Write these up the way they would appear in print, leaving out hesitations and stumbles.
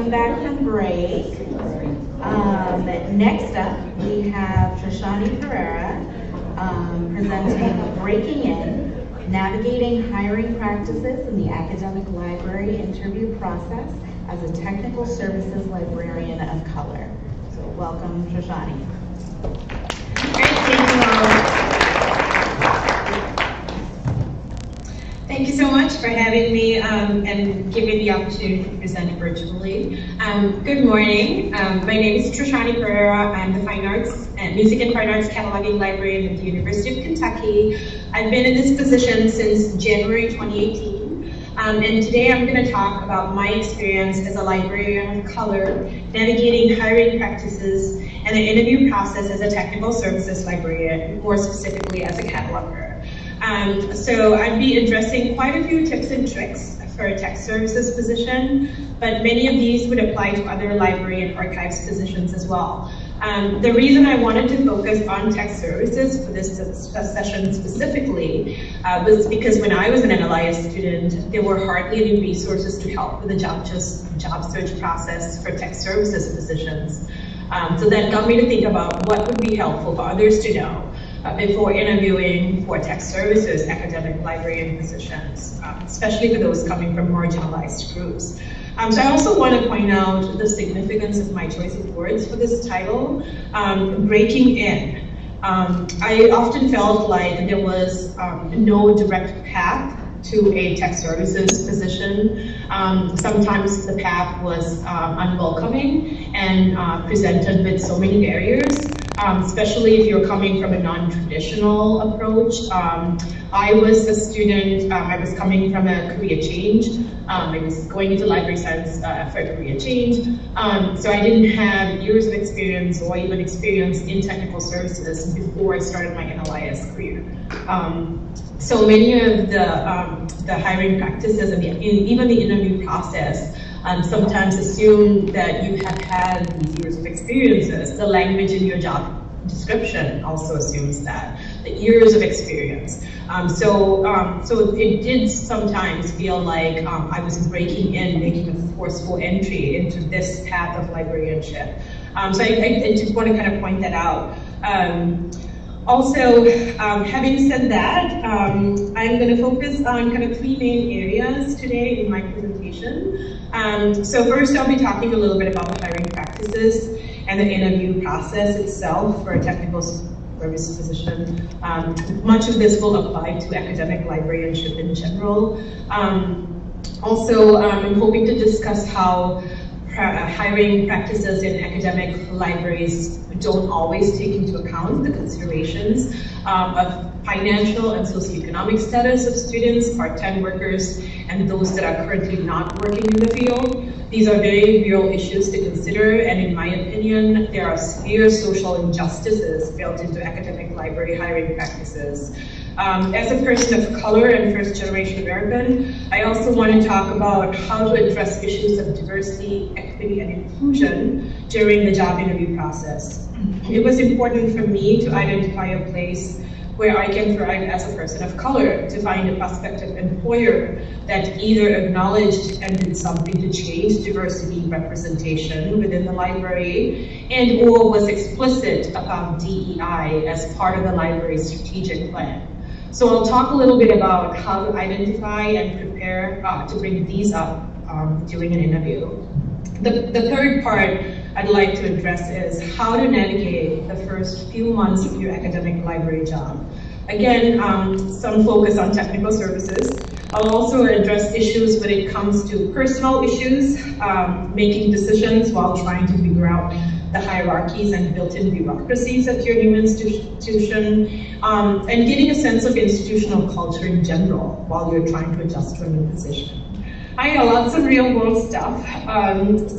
welcome back from break. Next up, we have Treshani Perera presenting Breaking In, Navigating Hiring Practices in the Academic Library Interview Process as a Technical Services Librarian of Color. So welcome, Treshani. Great, thank you all. Thank you so much for having me and giving the opportunity to present virtually. Good morning. My name is Treshani Perera. I'm the Music and Fine Arts Cataloging Librarian at the University of Kentucky. I've been in this position since January 2018. And today I'm going to talk about my experience as a librarian of color, navigating hiring practices and the interview process as a technical services librarian, more specifically as a cataloger. So I'd be addressing quite a few tips and tricks for a tech services position, but many of these would apply to other library and archives positions as well. The reason I wanted to focus on tech services for this session specifically was because when I was an NLIS student, there were hardly any resources to help with the job search process for tech services positions. So that got me to think about what would be helpful for others to know before interviewing for tech services academic librarian positions, especially for those coming from marginalized groups. So I also want to point out the significance of my choice of words for this title, breaking in. I often felt like there was no direct path to a tech services position. Sometimes the path was unwelcoming and presented with so many barriers, especially if you're coming from a non-traditional approach. I was a student, I was coming from a career change. I was going into library science for a career change. So I didn't have years of experience or even experience in technical services before I started my NLIS career. So many of the hiring practices and even the interview process sometimes assume that you have had these years of experiences. The language in your job description also assumes that, the years of experience. So it did sometimes feel like I was breaking in, making a forceful entry into this path of librarianship. So I just want to kind of point that out. Also, having said that, I'm going to focus on kind of three main areas today in my presentation. So first, I'll be talking a little bit about the hiring practices and the interview process itself for a technical service position. Much of this will apply to academic librarianship in general. Also, I'm hoping to discuss how hiring practices in academic libraries don't always take into account the considerations of financial and socioeconomic status of students, part-time workers, and those that are currently not working in the field. These are very real issues to consider, and in my opinion, there are severe social injustices built into academic library hiring practices. As a person of color and first-generation American, I also want to talk about how to address issues of diversity, equity, and inclusion during the job interview process. It was important for me to identify a place where I can thrive as a person of color, to find a prospective employer that either acknowledged and did something to change diversity representation within the library, and or was explicit about DEI as part of the library's strategic plan. So I'll talk a little bit about how to identify and prepare to bring these up during an interview. The third part I'd like to address is how to navigate the first few months of your academic library job. Again, some focus on technical services. I'll also address issues when it comes to personal issues, making decisions while trying to figure out the hierarchies and built-in bureaucracies at your new institution, and getting a sense of institutional culture in general while you're trying to adjust to a new position. I got lots of real-world stuff.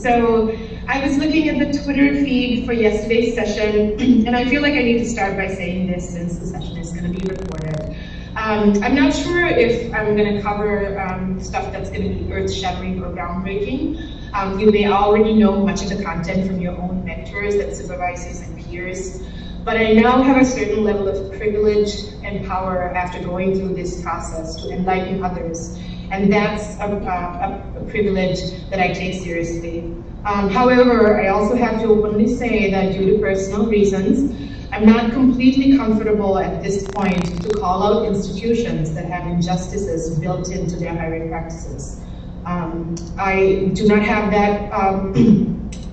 So I was looking at the Twitter feed for yesterday's session, and I feel like I need to start by saying this since the session is going to be recorded. I'm not sure if I'm going to cover stuff that's going to be earth-shattering or groundbreaking. You may already know much of the content from your own mentors and supervisors and peers, but I now have a certain level of privilege and power after going through this process to enlighten others And that's a privilege that I take seriously. However, I also have to openly say that due to personal reasons, I'm not completely comfortable at this point to call out institutions that have injustices built into their hiring practices. I do not have that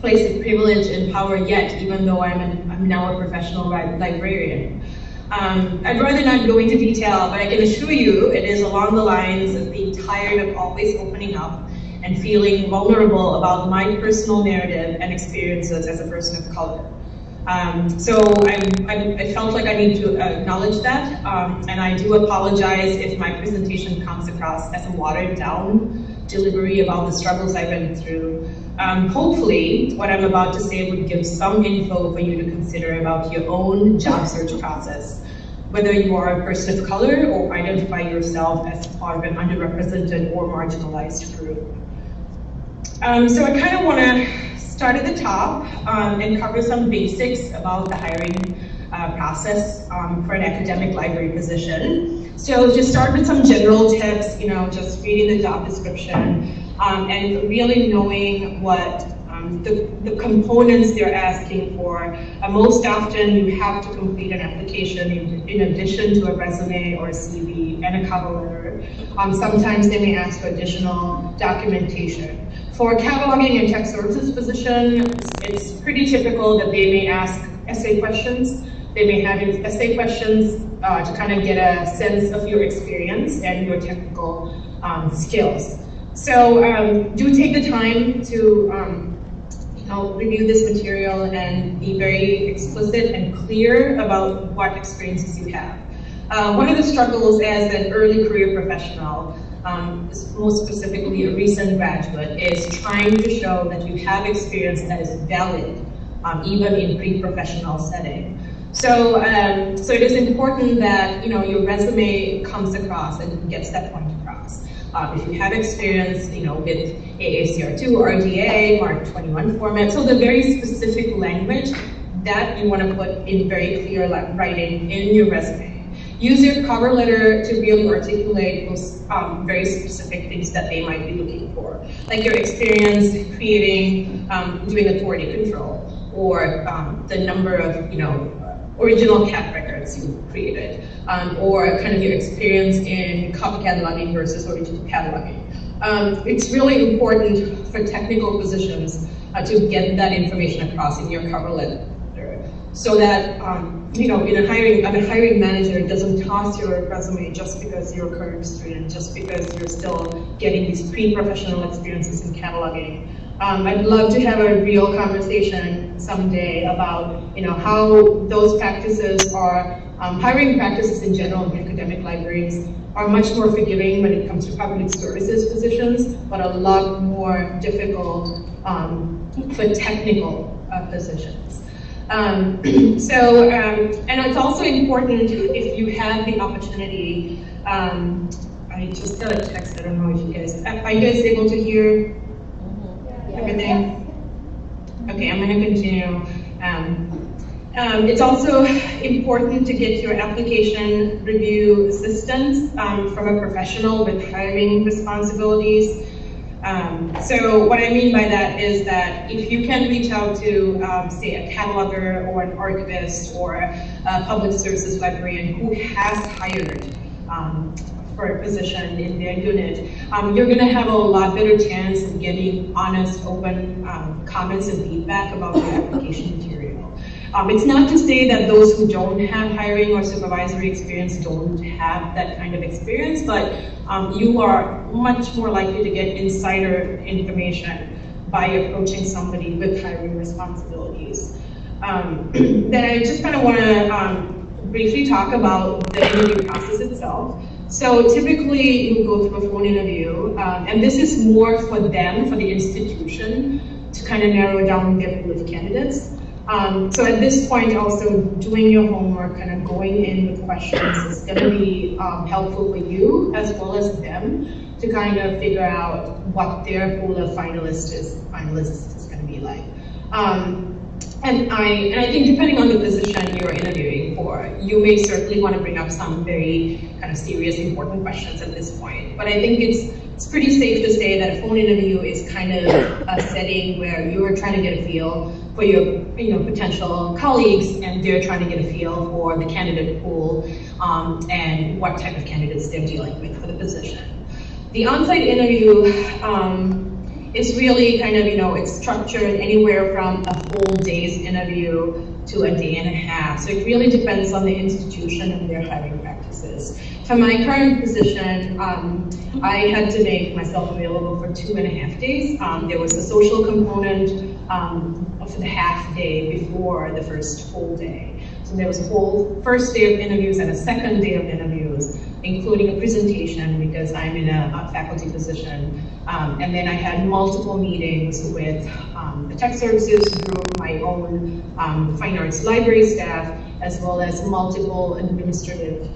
place of privilege and power yet, even though I'm now a professional librarian. I'd rather not go into detail, but I can assure you it is along the lines of being tired of always opening up and feeling vulnerable about my personal narrative and experiences as a person of color. So I felt like I need to acknowledge that, and I do apologize if my presentation comes across as a watered down delivery about the struggles I went through. Hopefully, what I'm about to say would give some info for you to consider about your own job search process, whether you are a person of color or identify yourself as part of an underrepresented or marginalized group. So I kind of want to start at the top and cover some basics about the hiring process for an academic library position. So just start with some general tips, just reading the job description and really knowing what the components they're asking for. Most often you have to complete an application in addition to a resume or a CV and a cover letter. Sometimes they may ask for additional documentation. For cataloging and tech services position, it's pretty typical that they may ask essay questions. They may have essay questions to kind of get a sense of your experience and your technical skills. So do take the time to review this material and be very explicit and clear about what experiences you have. One of the struggles as an early career professional, most specifically a recent graduate, is trying to show that you have experience that is valid, even in pre-professional setting. So it is important that your resume comes across and gets that point across. If you have experience, with AACR2, RDA, Mark 21 format, so the very specific language that you want to put in very clear writing in your resume. Use your cover letter to really articulate those very specific things that they might be looking for, like your experience creating, doing authority control, or the number of, original CAT records you created, or kind of your experience in copy cataloging versus original cataloging. It's really important for technical positions to get that information across in your cover letter, so that a hiring manager doesn't toss your resume just because you're a current student, just because you're still getting these pre-professional experiences in cataloging. I'd love to have a real conversation someday about how those practices are, hiring practices in general in academic libraries are much more forgiving when it comes to public services positions, but a lot more difficult for technical positions. And it's also important if you have the opportunity, I just got a text, I don't know if you guys, are you guys able to hear everything? Okay, I'm going to continue. It's also important to get your application review assistance from a professional with hiring responsibilities. So what I mean by that is that if you can reach out to, say, a cataloger or an archivist or a public services librarian who has hired for a position in their unit, you're going to have a lot better chance of getting honest, open comments and feedback about your application material. It's not to say that those who don't have hiring or supervisory experience don't have that kind of experience, but you are much more likely to get insider information by approaching somebody with hiring responsibilities. Then I just kind of want to briefly talk about the interview process itself. So typically you go through a phone interview, and this is more for them, for the institution, to kind of narrow down their pool of candidates. So at this point, also doing your homework, kind of going in with questions is going to be helpful for you as well as them to kind of figure out what their pool of finalists is going to be like. And I think depending on the position you're interviewing for, you may certainly want to bring up some very kind of serious, important questions at this point. But I think it's pretty safe to say that a phone interview is kind of a setting where you're trying to get a feel for your potential colleagues, and they're trying to get a feel for the candidate pool and what type of candidates they're dealing with for the position. The on-site interview is really kind of, it's structured anywhere from a full day's interview to a day and a half. So it really depends on the institution and their hiring practices. For my current position, I had to make myself available for 2.5 days. There was a social component for the half day before the first full day. So there was a whole first day of interviews and a second day of interviews, including a presentation because I'm in a faculty position. And then I had multiple meetings with the tech services group, my own fine arts library staff, as well as multiple administrative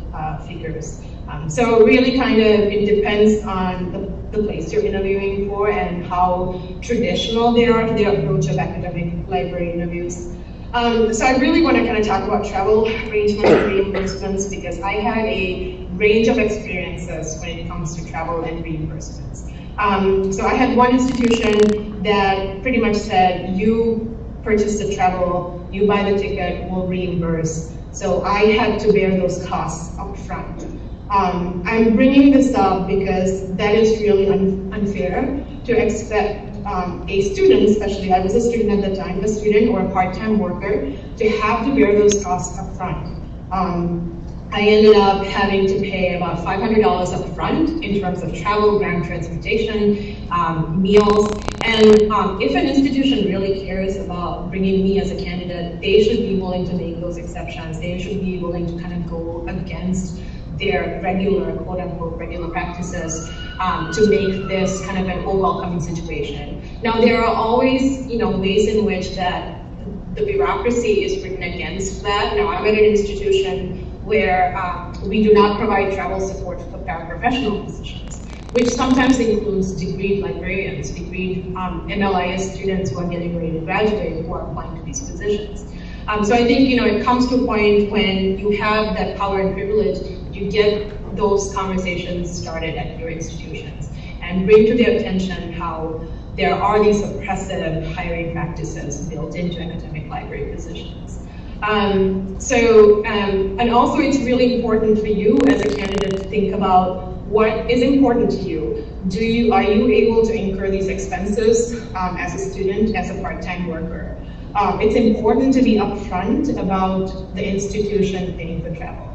figures. So really kind of, it depends on the place you're interviewing for and how traditional they are to their approach of academic library interviews. So I really want to kind of talk about travel arrangements and reimbursements because I had a range of experiences when it comes to travel and reimbursements. So I had one institution that pretty much said, you purchase the travel, you buy the ticket, we'll reimburse. So I had to bear those costs up front. I'm bringing this up because that is really unfair to expect a student, especially I was a student at the time, a student or a part-time worker, to have to bear those costs up front. I ended up having to pay about $500 up front in terms of travel, ground transportation, meals, and if an institution really cares about bringing me as a candidate, they should be willing to make those exceptions. They should be willing to kind of go against their regular, quote unquote, regular practices to make this kind of an welcoming situation. Now, there are always, ways in which that the bureaucracy is written against that. Now, I'm at an institution where we do not provide travel support for paraprofessional positions, which sometimes includes degreed librarians, degreed MLIS students who are getting ready to graduate who are applying to these positions. So I think, it comes to a point when you have that power and privilege, you get those conversations started at your institutions and bring to their attention how there are these oppressive hiring practices built into academic library positions. And also it's really important for you as a candidate to think about what is important to you. Are you able to incur these expenses as a student, as a part-time worker? It's important to be upfront about the institution paying for travel.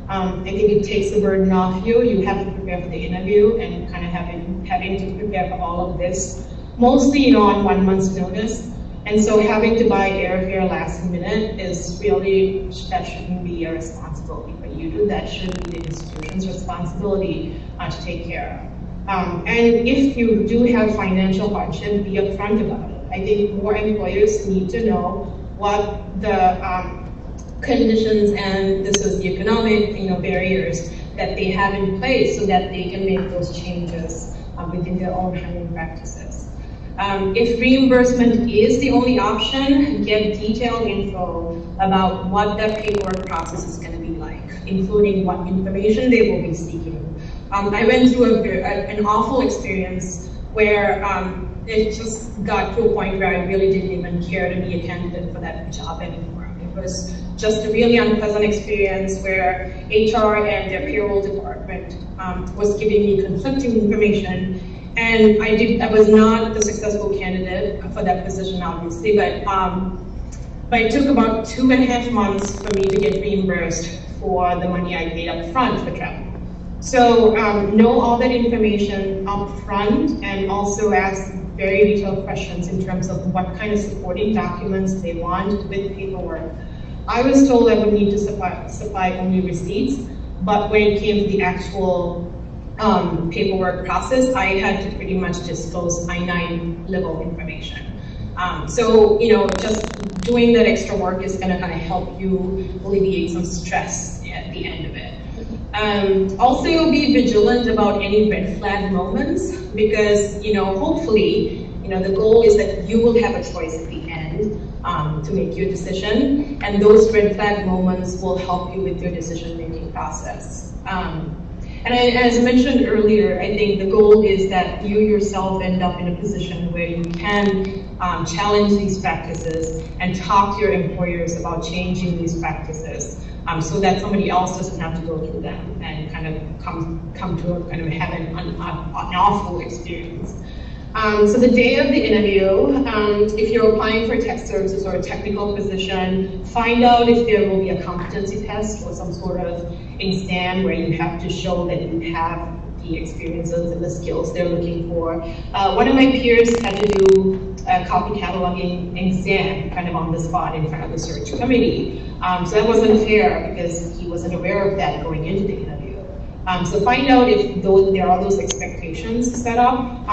I think it takes the burden off you. You have to prepare for the interview and kind of having to prepare for all of this, mostly on 1 month's notice. And so having to buy airfare last minute is really, that shouldn't be your responsibility for you. That should be the institution's responsibility to take care of. And if you do have financial hardship, be upfront about it. I think more employers need to know what the conditions and the socioeconomic barriers that they have in place so that they can make those changes within their own hiring practices. If reimbursement is the only option, get detailed info about what that paperwork process is going to be like, including what information they will be seeking. I went through an awful experience where it just got to a point where I really didn't even care to be a candidate for that job anymore. It was just a really unpleasant experience where HR and their payroll department was giving me conflicting information. And I was not the successful candidate for that position, obviously, but it took about 2.5 months for me to get reimbursed for the money I paid up front for travel. So know all that information up front and also ask very detailed questions in terms of what kind of supporting documents they want with paperwork. I was told I would need to supply only receipts, but when it came to the actual paperwork process, I had to pretty much disclose I-9 level information. So, just doing that extra work is gonna kind of help you alleviate some stress at the end of it. Also, be vigilant about any red flag moments because, hopefully, the goal is that you will have a choice at the end to make your decision. And those red flag moments will help you with your decision-making process. And as mentioned earlier, I think the goal is that you yourself end up in a position where you can challenge these practices and talk to your employers about changing these practices so that somebody else doesn't have to go through them and kind of come to a kind of have an awful experience. So the day of the interview, if you're applying for tech services or a technical position, find out if there will be a competency test or some sort of exam where you have to show that you have the experiences and the skills they're looking for. One of my peers had to do a copy cataloging exam kind of on the spot in front of the search committee. So that wasn't fair because he wasn't aware of that going into the interview. So find out if there are those expectations set up.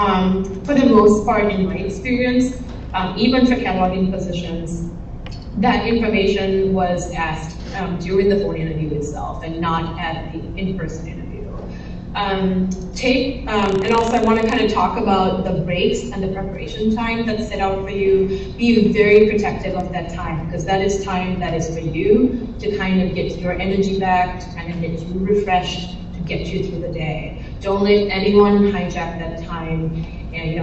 For the most part, in my experience, even for cataloging positions, that information was asked during the phone interview itself and not at the in-person interview. And also I want to kind of talk about the breaks and the preparation time that's set out for you. Be very protective of that time, because that is time that is for you to kind of get your energy back, to kind of get you refreshed, to get you through the day. Don't let anyone hijack that time, and,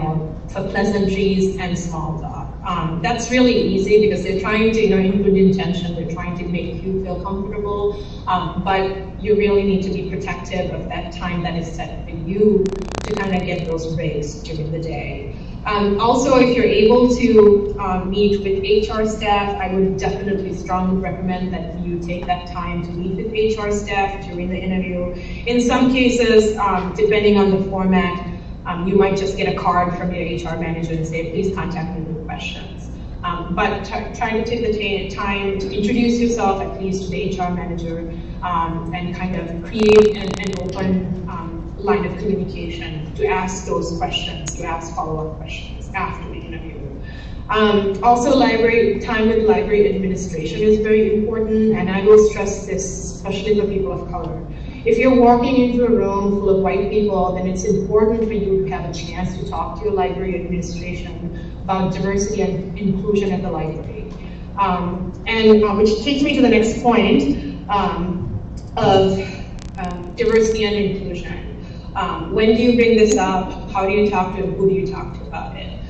for pleasantries and small talk. That's really easy because they're trying to, in good intention, they're trying to make you feel comfortable, but you really need to be protective of that time that is set for you to kind of get those breaks during the day. Also, if you're able to meet with HR staff, I would definitely strongly recommend that you take that time to meet with HR staff during the interview. In some cases, depending on the format, you might just get a card from your HR manager and say, please contact me with questions. But try to take the time to introduce yourself at least to the HR manager and kind of create an open line of communication to ask those questions, to ask follow-up questions after the interview. Also, time with library administration is very important, and I will stress this, especially for people of color. If you're walking into a room full of white people, then it's important for you to have a chance to talk to your library administration about diversity and inclusion at the library. Which takes me to the next point of diversity and inclusion. When do you bring this up? How do you talk to, who do you talk to about it?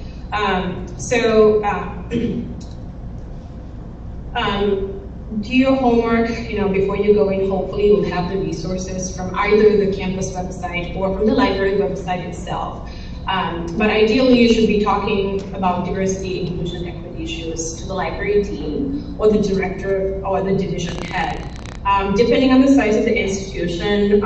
Do your homework, before you go in. Hopefully you'll have the resources from either the campus website or from the library website itself. But ideally you should be talking about diversity, inclusion, equity issues to the library team or the director or the division head. Depending on the size of the institution,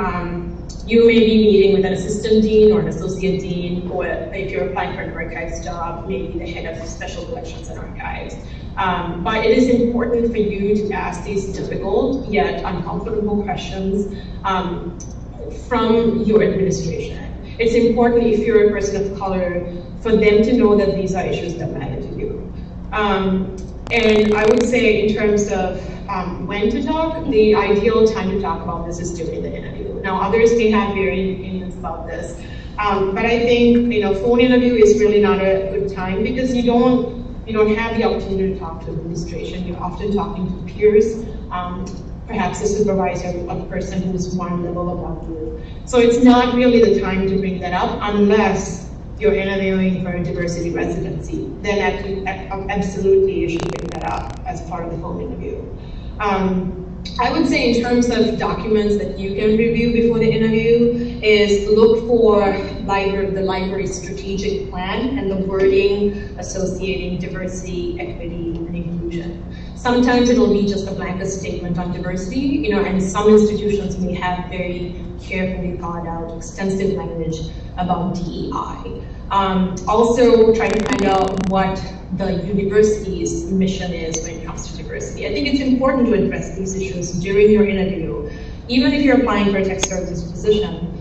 you may be meeting with an assistant dean or an associate dean, or if you're applying for an archives job, maybe the head of special collections and archives. But it is important for you to ask these difficult yet uncomfortable questions from your administration. It's important, if you're a person of color, for them to know that these are issues that matter to you. And I would say, in terms of when to talk, the ideal time to talk about this is during the interview. Now, others may have varying opinions about this, but I think phone interview is really not a good time because you don't have the opportunity to talk to administration. You're often talking to peers, perhaps a supervisor, a person who's one level above you. So it's not really the time to bring that up unless you're interviewing for a diversity residency. Then absolutely you should bring that up as part of the phone interview. I would say, in terms of documents that you can review before the interview, is look for the library's strategic plan and the wording associating diversity, equity, and inclusion. Sometimes it'll be just a blanket statement on diversity, and some institutions may have very carefully thought out, extensive language about DEI. Also, try to find out what the university's mission is when it comes to diversity. I think it's important to address these issues during your interview, even if you're applying for a tech services position,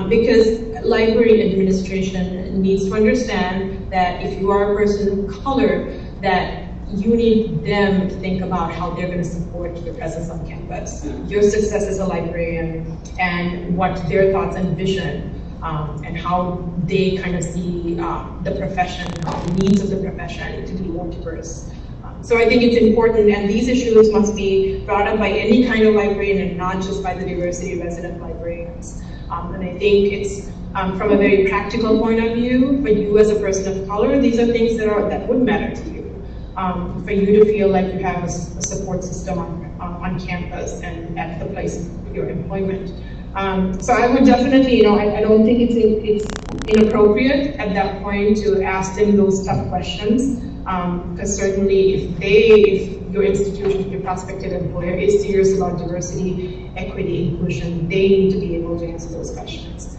because library administration needs to understand that if you are a person of color, that you need them to think about how they're going to support your presence on campus, your success as a librarian, and what their thoughts and vision, and how they kind of see the profession, the needs of the profession to be more diverse So I think it's important, and these issues must be brought up by any kind of librarian and not just by the diversity resident librarians. And I think it's from a very practical point of view, for you as a person of color, these are things that would matter to you. For you to feel like you have a support system on campus and at the place of your employment. So I would definitely, I don't think it's inappropriate at that point to ask them those tough questions, because certainly if your institution, your prospective employer is serious about diversity, equity, inclusion, they need to be able to answer those questions.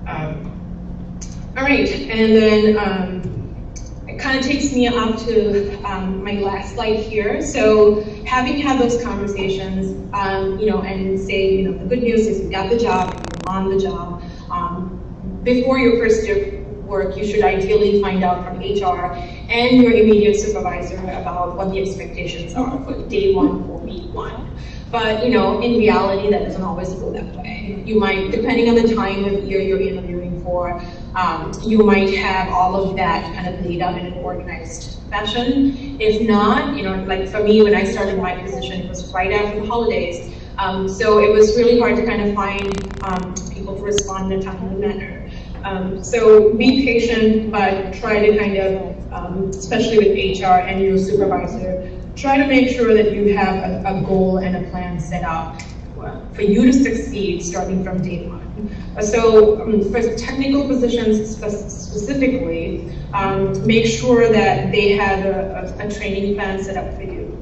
All right, and then it kind of takes me up to my last slide here. So having had those conversations, and say, the good news is you got the job, you're on the job. Before your first day of work, you should ideally find out from HR and your immediate supervisor about what the expectations are for day one or week one. But in reality, that doesn't always go that way. You might, depending on the time of year you're interviewing for, you might have all of that kind of laid out in an organized fashion. If not, like for me, when I started my position, it was right after the holidays. So it was really hard to kind of find people to respond in a timely manner. So be patient, but try to kind of, especially with HR and your supervisor, try to make sure that you have a goal and a plan set up for you to succeed starting from day one. So for technical positions specifically, make sure that they have a training plan set up for you.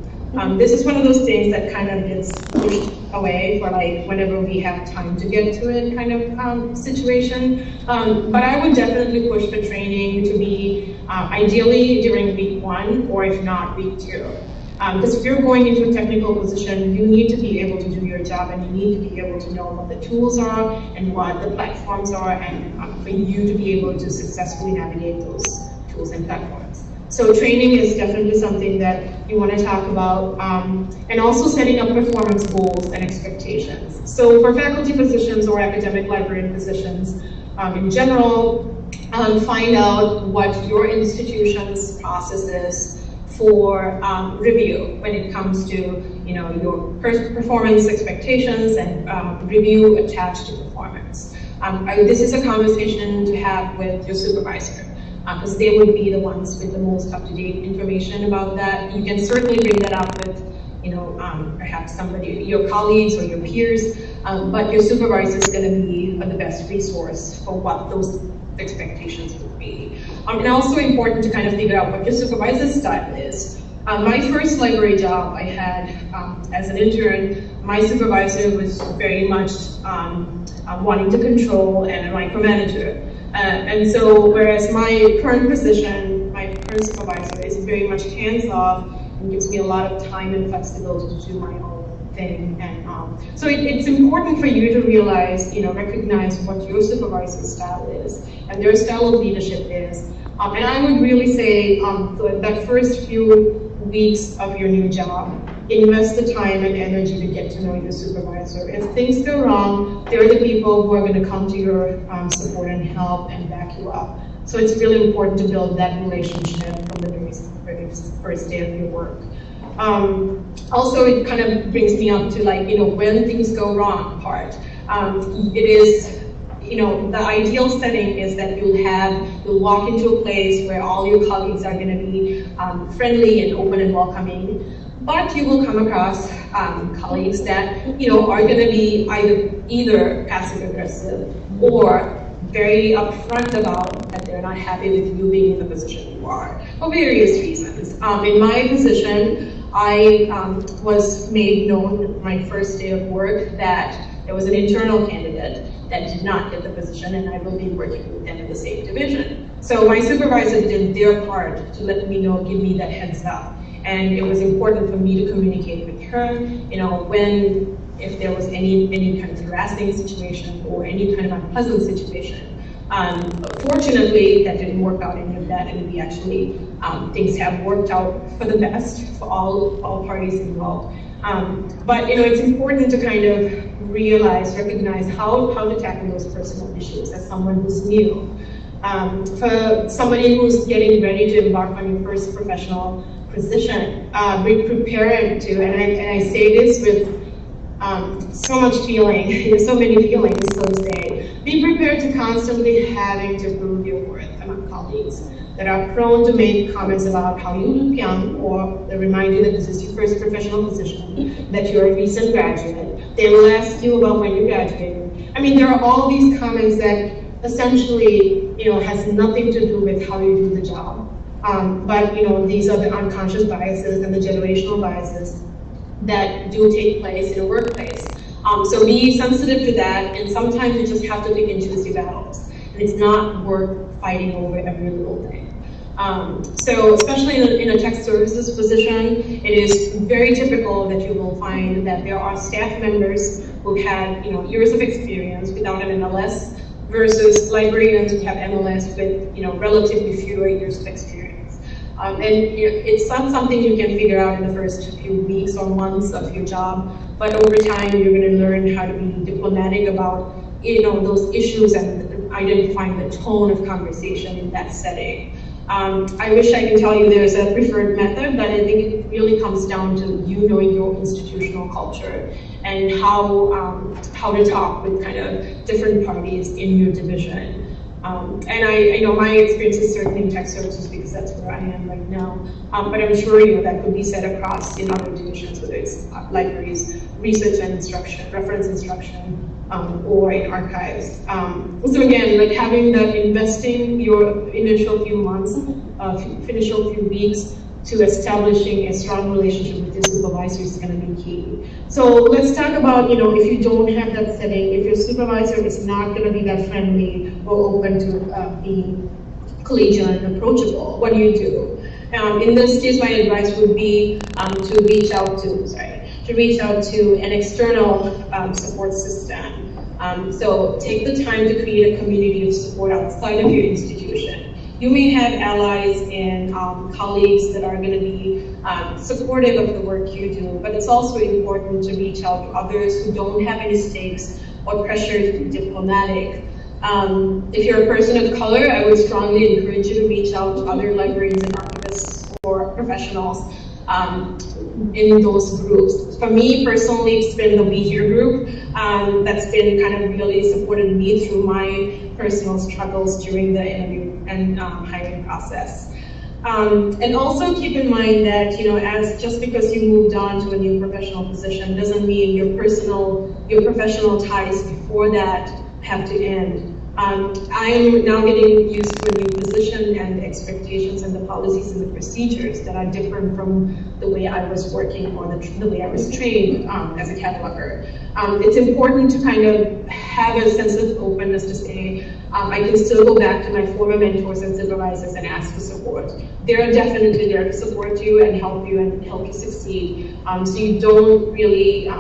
This is one of those things that kind of gets pushed away for like whenever we have time to get to it kind of situation. But I would definitely push for training to be ideally during week one, or if not, week two. Because if you're going into a technical position, you need to be able to do your job, and you need to be able to know what the tools are and what the platforms are, and for you to be able to successfully navigate those tools and platforms. So training is definitely something that you want to talk about, and also setting up performance goals and expectations. So for faculty positions or academic librarian positions in general, find out what your institution's process is for review when it comes to your performance expectations and review attached to performance. This is a conversation to have with your supervisor, because they would be the ones with the most up-to-date information about that. You can certainly bring that up with perhaps somebody, your colleagues or your peers, but your supervisor is going to be the best resource for what those expectations would be. And also important to kind of figure out what your supervisor's style is. My first library job I had as an intern, my supervisor was very much wanting to control and a micromanager. And so whereas my current position, my current supervisor is very much hands-off and gives me a lot of time and flexibility to do my own thing. And so it's important for you to realize, recognize what your supervisor's style is and their style of leadership is. And I would really say that first few weeks of your new job, invest the time and energy to get to know your supervisor. If things go wrong, they're the people who are going to come to your support and help and back you up. So it's really important to build that relationship from the very first day of your work. Also, it kind of brings me up to when things go wrong part. It is, the ideal setting is that you'll walk into a place where all your colleagues are going to be friendly and open and welcoming, but you will come across colleagues that are going to be either passive aggressive or very upfront about that they're not happy with you being in the position you are for various reasons. In my position, I was made known my first day of work that there was an internal candidate that did not get the position, and I will be working with them in the same division. So my supervisor did their part to let me know, give me that heads up. And it was important for me to communicate with her, if there was any kind of harassing situation or any kind of unpleasant situation. Fortunately, that didn't work out any of that, and we actually, things have worked out for the best for all parties involved. But it's important to kind of recognize how to tackle those personal issues as someone who's new. For somebody who's getting ready to embark on your first professional position, be prepared to, and I say this with so much feeling, so many feelings, so to say. Be prepared to constantly having to prove your worth among colleagues that are prone to make comments about how you look young, or they remind you that this is your first professional position, that you're a recent graduate. They will ask you about when you graduated. I mean, there are all these comments that essentially, has nothing to do with how you do the job. But these are the unconscious biases and the generational biases that do take place in a workplace. So be sensitive to that, and sometimes you just have to pick and choose your battles. And it's not worth fighting over every little thing. So especially in a tech services position, it is very typical that you will find that there are staff members who had years of experience without an MLS versus librarians who have MLS with relatively fewer years of experience. And it's not something you can figure out in the first few weeks or months of your job, but over time you're going to learn how to be diplomatic about those issues and identifying the tone of conversation in that setting. I wish I could tell you there's a preferred method, but I think it really comes down to you knowing your institutional culture and how to talk with kind of different parties in your division. And I know my experience is certainly in tech services because that's where I am right now. But I'm sure that could be said across in other divisions, whether it's libraries, research and instruction, reference instruction, or in archives. So again, like investing your initial few months, initial few weeks to establishing a strong relationship with your supervisor is going to be key. So let's talk about, if you don't have that setting, if your supervisor is not going to be that friendly or open to being collegial and approachable, what do you do? In this case, my advice would be to reach out to an external support system. So take the time to create a community of support outside of your institution. You may have allies and colleagues that are going to be supportive of the work you do, but it's also important to reach out to others who don't have any stakes or pressure to be diplomatic. If you're a person of color, I would strongly encourage you to reach out to other librarians and archivists or professionals in those groups. For me personally, it's been the Be Here group that's been kind of really supported me through my personal struggles during the interview and hiring process. And also keep in mind that just because you moved on to a new professional position doesn't mean your professional ties before that have to end. I'm now getting used to a new position and the expectations and the policies and the procedures that are different from the way I was working or the way I was trained as a cataloger. It's important to kind of have a sense of openness to say, I can still go back to my former mentors and supervisors and ask for support. They're definitely there to support you and help you succeed. So you don't really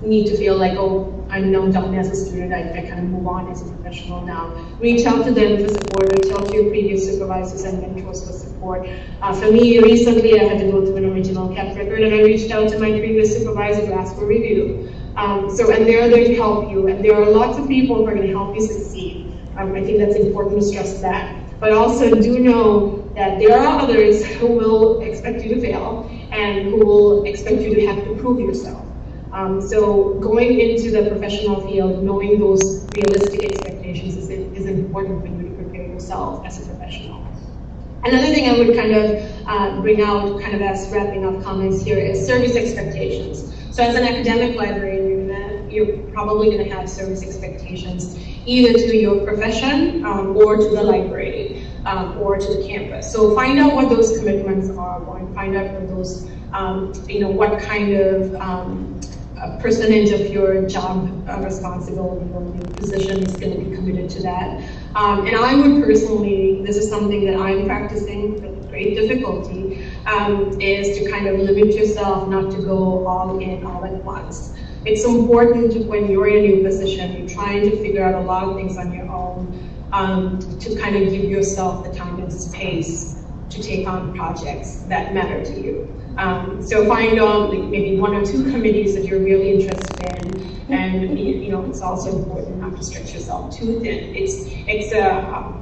need to feel like, oh, I'm now done as a student, I kind of move on as a professional now. Reach out to them for support, reach out to your previous supervisors and mentors for support. For me, recently I had to go through an original CAP record and I reached out to my previous supervisor to ask for review. And they're there to help you, and there are lots of people who are going to help you succeed. I think that's important to stress that. But also do know that there are others who will expect you to fail and who will expect you to have to prove yourself. So going into the professional field, knowing those realistic expectations is important for you to prepare yourself as a professional. Another thing I would kind of bring out kind of as wrapping up comments here is service expectations. So as an academic librarian, you're probably going to have service expectations either to your profession or to the library or to the campus. So find out what those commitments are, and find out what those, what kind of percentage of your job responsibility or your position is going to be committed to that. And I would personally, this is something that I'm practicing with great difficulty, is to kind of limit yourself not to go all in all at once. It's important when you're in a new position, you're trying to figure out a lot of things on your own, to kind of give yourself the time and space to take on projects that matter to you. So find like maybe 1 or 2 committees that you're really interested in, and it's also important not to stretch yourself too thin.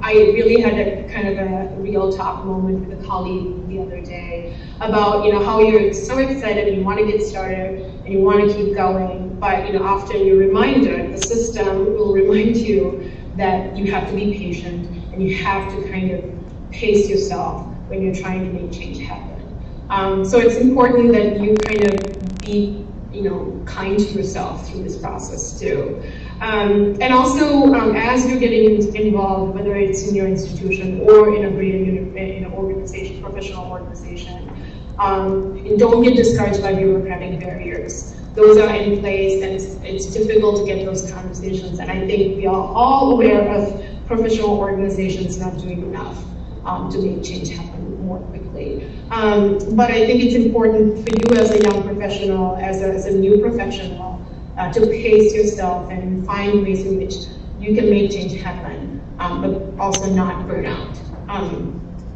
I really had a kind of a real talk moment with a colleague the other day about how you're so excited and you want to get started and you want to keep going, but after you're reminded, the system will remind you that you have to be patient and you have to kind of pace yourself when you're trying to make change happen. So it's important that you kind of be kind to yourself through this process too. And also, as you're getting involved, whether it's in your institution or in a greater organization, professional organization, don't get discouraged by bureaucratic barriers. Those are in place, and it's difficult to get those conversations. And I think we are all aware of professional organizations not doing enough to make change happen more quickly. But I think it's important for you as a young professional, as a new professional, to pace yourself and find ways in which you can make change happen, but also not burn out.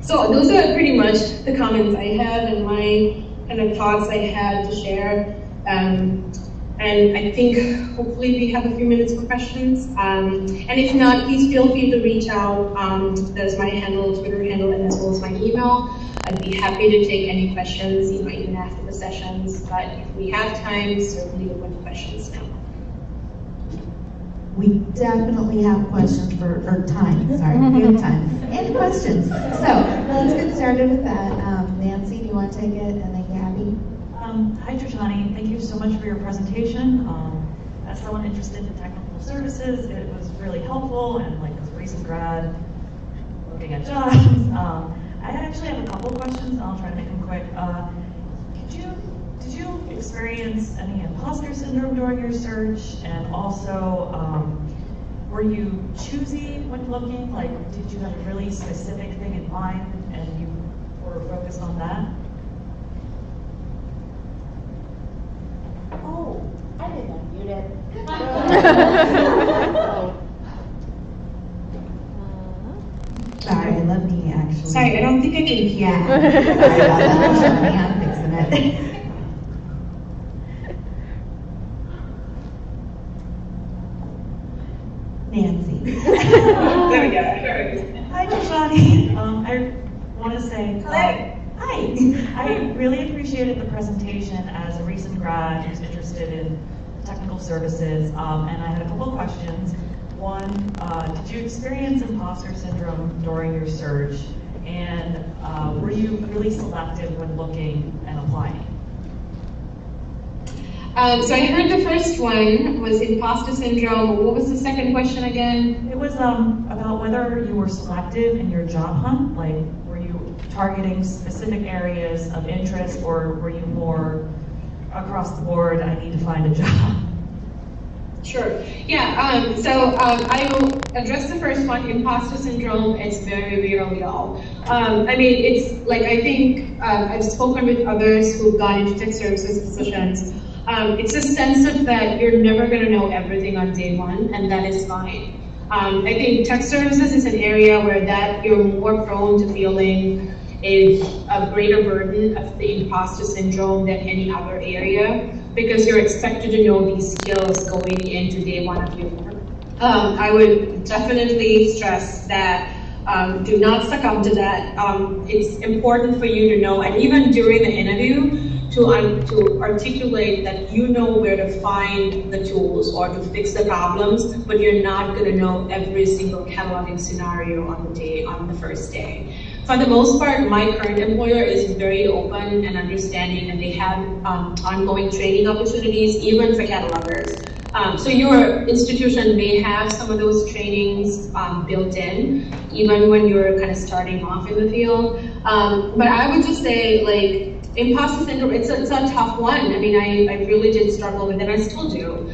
So those are pretty much the comments I have and my kind of thoughts I had to share. And I think hopefully we have a few minutes for questions. And if not, please feel free to reach out. There's my Twitter handle, and as well as my email. I'd be happy to take any questions, even after the sessions. But if we have time, certainly open questions now. We definitely have questions or time, sorry, we have time. And questions. So let's get started with that. Nancy, do you want to take it? And then Gabby? Hi, Treshani. Thank you so much for your presentation. As someone interested in technical services, it was really helpful, and as a recent grad looking at jobs, I actually have a couple questions, and I'll try to make them quick. Did you experience any imposter syndrome during your search? And also, were you choosy when looking? Did you have a really specific thing in mind, and you were focused on that? Oh, I didn't unmute it. Sorry, let me actually. Sorry, I don't think I can hear. Yeah. Sorry about that. I'm fixing it. Nancy. There we go. Hi, Treshani. I want to say Hi. Hi. I really appreciated the presentation as a recent grad who's interested in technical services, and I had a couple of questions. One, did you experience imposter syndrome during your search? And were you really selective when looking and applying? So I heard the first one was imposter syndrome. What was the second question again? It was about whether you were selective in your job hunt. Were you targeting specific areas of interest, or were you more across the board, I need to find a job? Sure. Yeah. So I will address the first one. Imposter syndrome is very real. I mean, it's I think I've spoken with others who've gone into tech services positions. It's a sense of that you're never going to know everything on day one, and that is fine. I think tech services is an area where you're more prone to feeling a greater burden of the imposter syndrome than any other area, because you're expected to know these skills going into day one of your work. I would definitely stress that do not succumb to that. It's important for you to know, and even during the interview, to articulate that you know where to find the tools or to fix the problems, but you're not going to know every single cataloging scenario on the first day. For the most part, my current employer is very open and understanding, and they have ongoing training opportunities, even for catalogers. So your institution may have some of those trainings built in, even when you're kind of starting off in the field. But I would just say, imposter syndrome, it's a tough one. I mean, I really did struggle with it, and I still do.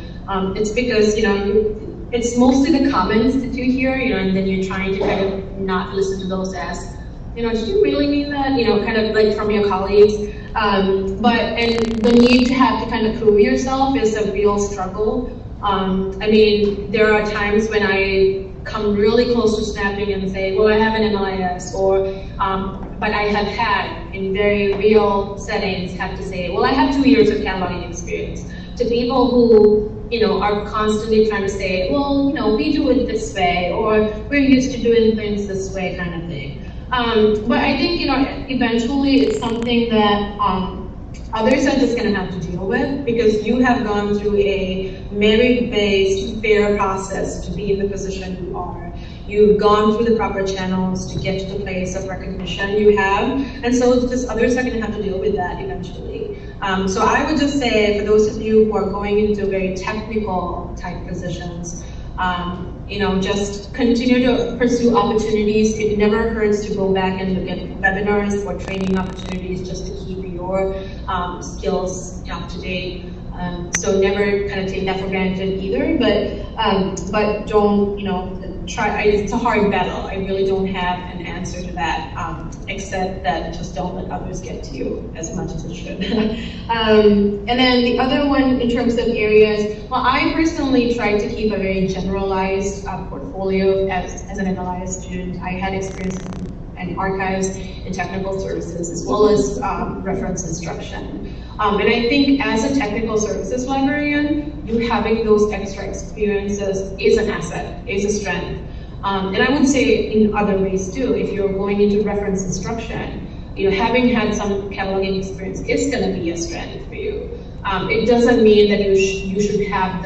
It's because, it's mostly the comments that you hear, and then you're trying to kind of not listen to those as, did you really mean that? Kind of from your colleagues. And the need to have to kind of prove yourself is a real struggle. I mean, there are times when I come really close to snapping and say, well, I have an MLIS, or but I have had in very real settings have to say, well, I have 2 years of cataloging experience. To people who are constantly trying to say, well, we do it this way, or we're used to doing things this way, kind of thing. But I think eventually it's something that others are just going to have to deal with, because you have gone through a merit-based, fair process to be in the position you are. You've gone through the proper channels to get to the place of recognition you have, and so just others are going to have to deal with that eventually. So I would just say, for those of you who are going into very technical type positions, just continue to pursue opportunities. It never hurts to go back and look at webinars or training opportunities just to keep your skills up to date. So never kind of take that for granted either, but don't, try. It's a hard battle. I really don't have an answer to that, except that just don't let others get to you as much as it should. And then the other one in terms of areas, well, I personally tried to keep a very generalized portfolio as an MLIS student. I had experience in archives and technical services, as well as reference instruction. And I think as a technical services librarian, you having those extra experiences is an asset, is a strength. And I would say in other ways too, if you're going into reference instruction, having had some cataloging experience is going to be a strength for you. It doesn't mean that you should have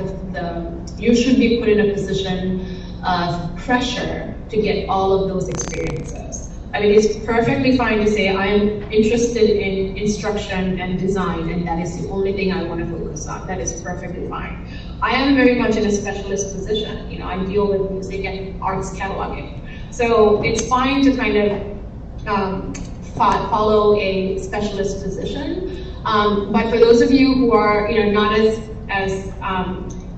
you should be put in a position of pressure to get all of those experiences. I mean, it's perfectly fine to say, I am interested in instruction and design, and that is the only thing I want to focus on. That is perfectly fine. I am very much in a specialist position. I deal with music and arts cataloging. So it's fine to kind of follow a specialist position. But for those of you who are not as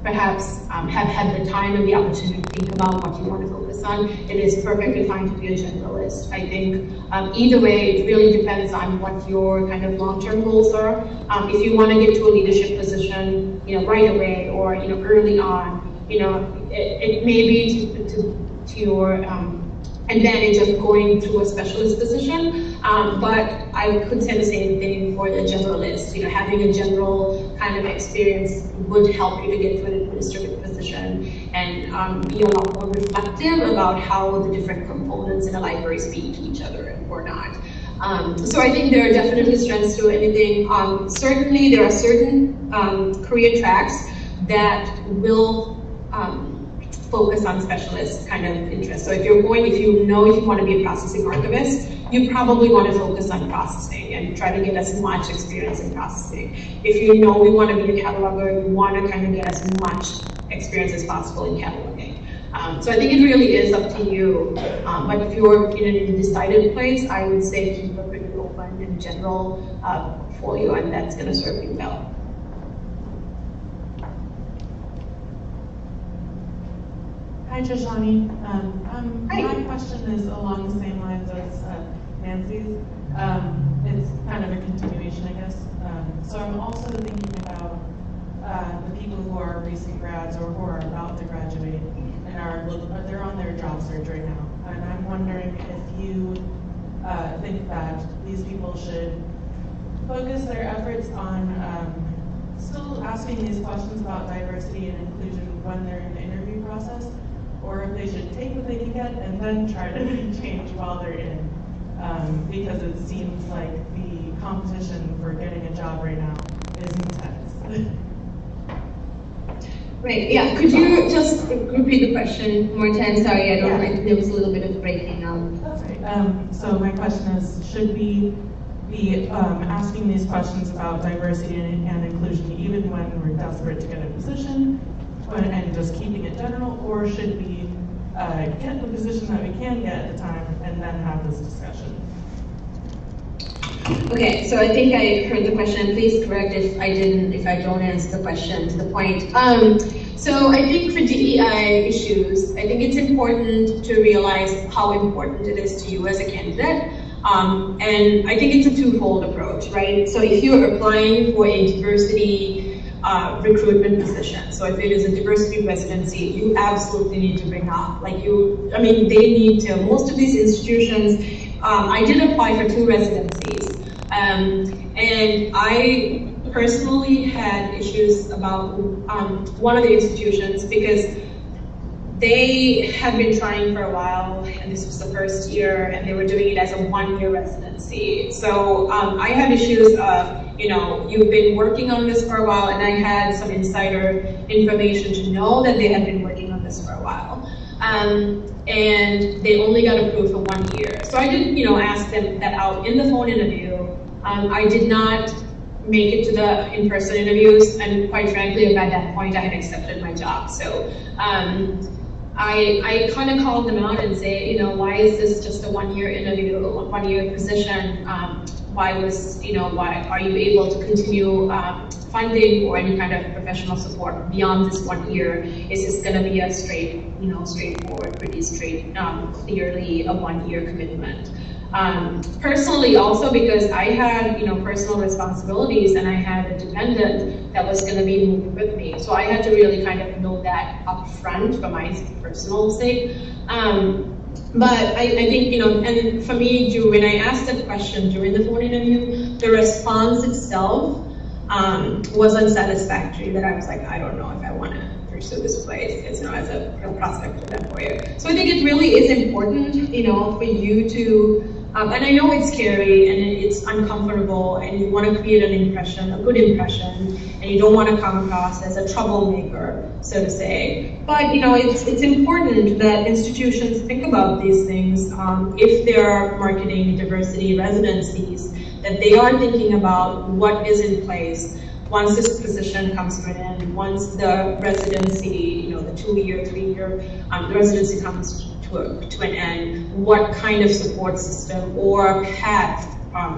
perhaps have had the time and the opportunity to think about what you want to focus on, it is perfectly fine to be a generalist. I think either way, it really depends on what your kind of long-term goals are. If you want to get to a leadership position, right away, or early on, it may be to your advantage of going to a specialist position. But I could say the same thing for the generalist. Having a general kind of experience would help you to get to an administrative position and be a lot more reflective about how the different components in a library speak to each other or not. So I think there are definitely strengths to anything. Certainly there are certain career tracks that will focus on specialist kind of interests. So if you want to be a processing archivist, you probably want to focus on processing and try to get as much experience in processing. If you want to be a cataloger, you want to kind of get as much experience as possible in cataloging. So I think it really is up to you. But if you're in an undecided place, I would say keep a pretty open and general portfolio, and that's going to serve you well. Hi, Treshani. Hi. My question is along the same lines as Nancy's. It's kind of a continuation, I guess. So I'm also thinking about the people who are recent grads or who are about to graduate and they're on their job search right now. And I'm wondering if you think that these people should focus their efforts on still asking these questions about diversity and inclusion when they're in the interview process, or if they should take what they can get and then try to make change while they're in. Because it seems like the competition for getting a job right now is intense. Right, yeah, could you just repeat the question more time? Sorry, I don't know, there was a little bit of breaking up. That's right. So my question is, should we be asking these questions about diversity and inclusion even when we're desperate to get a position and just keeping it general, or should we get the position that we can get at the time and then have this discussion? Okay, so I think I heard the question. Please correct if I don't answer the question to the point. So I think for DEI issues, I think it's important to realize how important it is to you as a candidate. And I think it's a twofold approach, right? So if you're applying for a diversity recruitment position. So if it is a diversity residency, you absolutely need to bring up, they need to, most of these institutions, I did apply for 2 residencies, and I personally had issues about one of the institutions because they had been trying for a while, and this was the first year, and they were doing it as a 1-year residency. So I had issues of, you've been working on this for a while, and I had some insider information to know that they had been working on this for a while. And they only got approved for 1 year. So I did, ask them that out in the phone interview. I did not make it to the in-person interviews, and quite frankly, at that point, I had accepted my job. So I kind of called them out and say, why is this just a 1-year interview, a 1-year position? Why are you able to continue funding or any kind of professional support beyond this 1 year? Is this going to be a straightforward, pretty straight, clearly a 1-year commitment? Personally, also because I had, personal responsibilities, and I had a dependent that was going to be moving with me. So I had to really kind of know that up front for my personal sake. But I think, and for me, when I asked that question during the phone interview, the response itself was unsatisfactory, that I was like, I don't know if I want to pursue this place as a prospective employer. So I think it really is important, for you to, and I know it's scary and it's uncomfortable, and you want to create an impression, a good impression, and you don't want to come across as a troublemaker, so to say. But it's important that institutions think about these things if they're marketing diversity residencies, that they are thinking about what is in place once this position comes to an end, once the residency, the 2-year, 3-year residency comes to an end, what kind of support system or path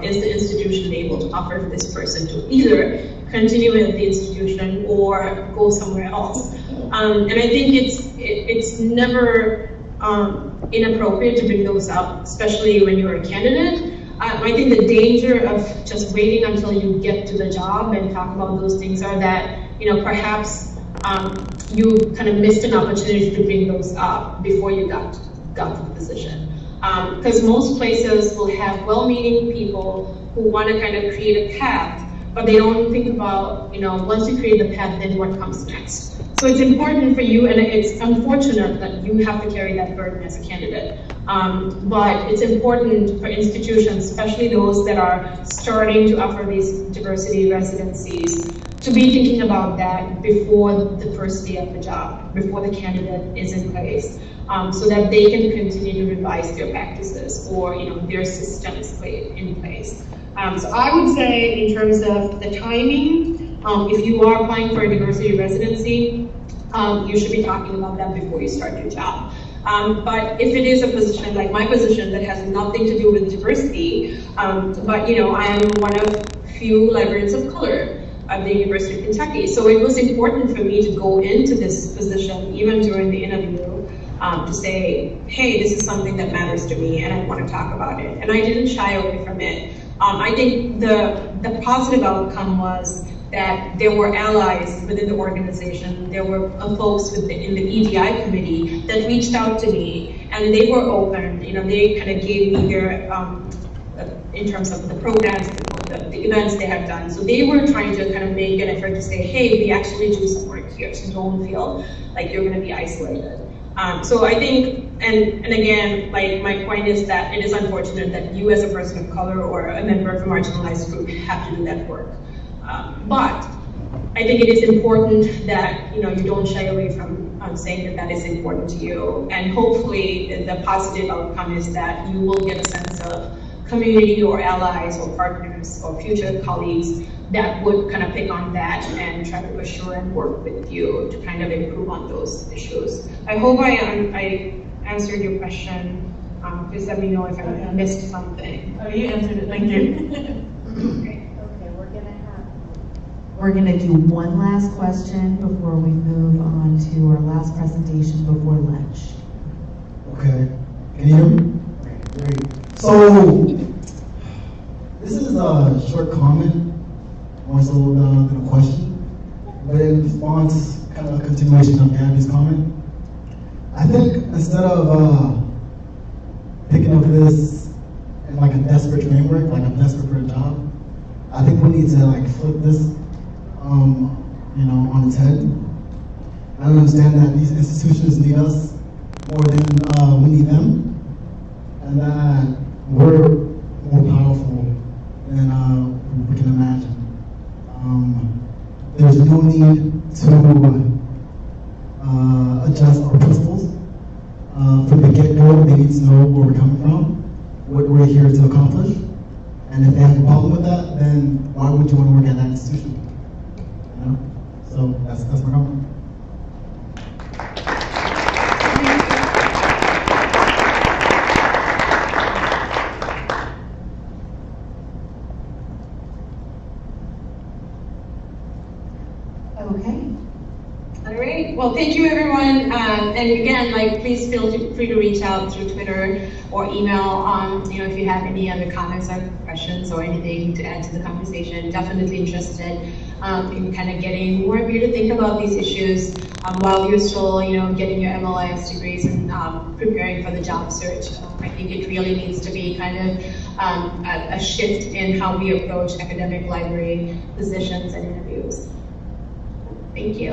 is the institution able to offer this person to either continue at the institution or go somewhere else. And I think it's never inappropriate to bring those up, especially when you're a candidate. I think the danger of just waiting until you get to the job and talk about those things are that, perhaps you kind of missed an opportunity to bring those up before you got to the position. Because most places will have well-meaning people who want to kind of create a path, but they don't think about, once you create the path, then what comes next. So it's important for you, and it's unfortunate that you have to carry that burden as a candidate. But it's important for institutions, especially those that are starting to offer these diversity residencies, to be thinking about that before the first day of the job, before the candidate is in place, so that they can continue to revise their practices or their systems in place. So I would say, in terms of the timing, if you are applying for a diversity residency, you should be talking about that before you start your job. But if it is a position like my position that has nothing to do with diversity, but I am one of few librarians of color at the University of Kentucky, so it was important for me to go into this position, even during the interview, to say, hey, this is something that matters to me, and I want to talk about it. And I didn't shy away from it. I think the positive outcome was that there were allies within the organization. There were folks in the EDI committee that reached out to me, and they were open. They kind of gave me their, in terms of the programs, the events they had done. So they were trying to kind of make an effort to say, hey, we actually do some work here, so don't feel like you're going to be isolated. So I think, and again, my point is that it is unfortunate that you as a person of color or a member of a marginalized group have to do that work. But I think it is important that you don't shy away from saying that is important to you, and hopefully the positive outcome is that you will get a sense of community or allies or partners or future colleagues that would kind of pick on that and try to assure and work with you to kind of improve on those issues. I hope I answered your question. Please let me know if I missed something. Oh, you answered it. Thank you. Okay, We're going to do one last question before we move on to our last presentation before lunch. Okay. Can you hear me? Great. So, this is a short comment, more so than a question. instead of picking up this in like a desperate framework, like I'm desperate for a job, I think we need to like flip this, you know, on its head. I understand that these institutions need us more than we need them, and that we're more powerful than we can imagine. There's no need to adjust our principles. From the get-go, they need to know where we're coming from, what we're here to accomplish, and if they have a problem with that, then why would you want to work at that institution? You know? So that's my comment. Okay. All right. Well, thank you, everyone. And again, like, please feel free to reach out through Twitter or email. You know, if you have any other comments or questions or anything to add to the conversation. Definitely interested in kind of getting more of you to think about these issues while you're still, you know, getting your MLIS degrees and preparing for the job search. I think it really needs to be kind of a shift in how we approach academic library positions and interviews. Thank you.